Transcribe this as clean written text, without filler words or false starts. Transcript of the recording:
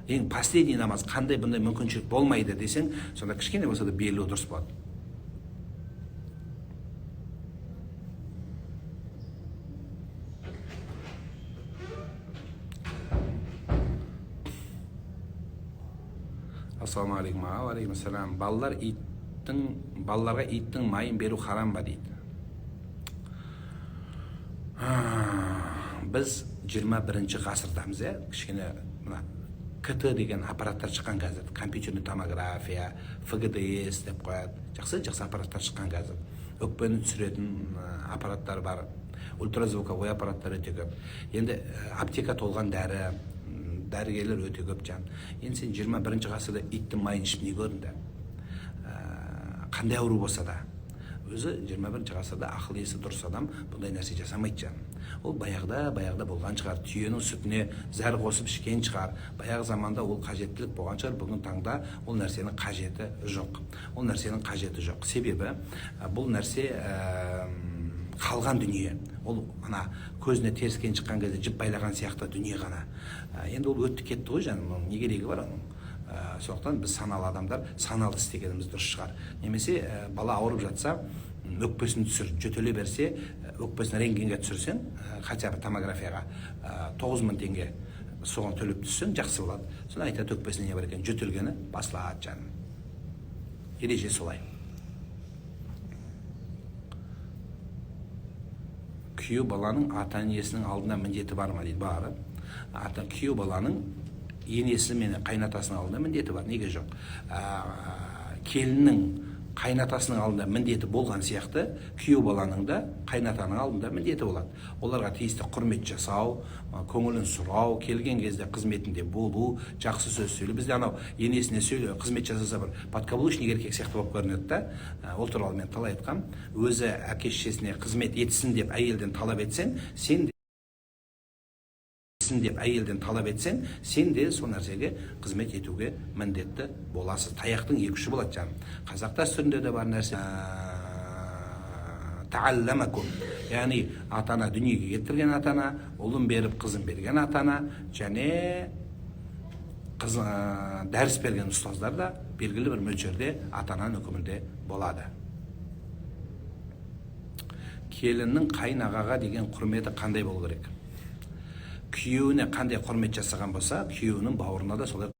ең последний намаз қандай бұндай мүмкіншілік болмайды десең, сонда кішкене болса да берілу дұрыс болады. Ассалаумағалейкум. Уағалейкумассалам. Балаларға иттің майын беру харам ба дейді. Біз 21-ші ғасырдамыз, кішкене КТ деген аппараттар шыққан қазір, компьютерный томография, ФГДС деп қояды, жақсы аппараттар шыққан қазір, өкпені түсіретін аппараттар бар, ультразвуковой аппараттар өте көп. Енді аптека толған дәрігерлер өте көп жан. Енді сен 21-ші ғасырда иттің майын ішіп не көрдің? Қандай ауру болса да, өзі 21-ші ғасырда ақыл есі дұрыс адам бұндай нәрсе жасамайды жан. Ол баяғыда болған шығар, түйенің сүтіне зәр қосып ішкен шығар, баяғы заманда ол қажеттілік болған шығар, бүгін таңда ол нәрсенің қажеті жоқ. Себебі бұл нәрсе қалған дүние. Ол ана көзіне теріскен шыққан кезде жіп байлаған сияқты дүние ғана. Енді ол өтті кетті ғой жаным, не керегі бар оның? Сондықтан біз саналы адамдар саналы істегеніміз дұрыс шығар. Немесе бала ауырып жатса, өкпесін түсір, жөтеле берсе, өкпесін рентгенге түсірсең, хотя бы томографияға 9000 теңге соған төлеп түссең, жақсы болады. Соны айтады, өкпесіне не бар екен, жөтелгені басылады жаным. Ереже солай. Күйеу баланың ата-енесінің алдында міндеті бар ма дейді. Бар. Күйеу баланың енесі мен қайнатасының алдында міндеті бар, неге жоқ? Келіннің қайнатасының алдында міндеті болған сияқты, күйеу баланың да қайнатаның алдында міндеті болады. Оларға тиісті құрмет жасау, көңілін сұрау, келген кезде қызметінде болу, жақсы сөз сөйлеу. Бізде анау енесіне сөйлеу, қызмет жасаса бір подкаблучник еркек сияқты болып көрінеді да. Ол туралы мен талай айтқам. Өзі әке-шешесіне қызмет етсін деп әйелден талап етсең, сен де сол нәрсеге қызмет етуге міндетті боласыз. Таяқтың екі ұшы болады жаным. Қазақ дәстүрінде де бар нәрсе. Таалламакум. Яғни атана дүниеге келтірген атана, ұлын беріп қызын берген атана, және дәріс берген ұстаздар да белгілі бір мөлшерде атананың үкімінде болады. Келіннің қайнағаға деген құрметі қандай болу керек? Күйеуіне қандай құрмет жасаған болса, күйеуінің бауырына да солай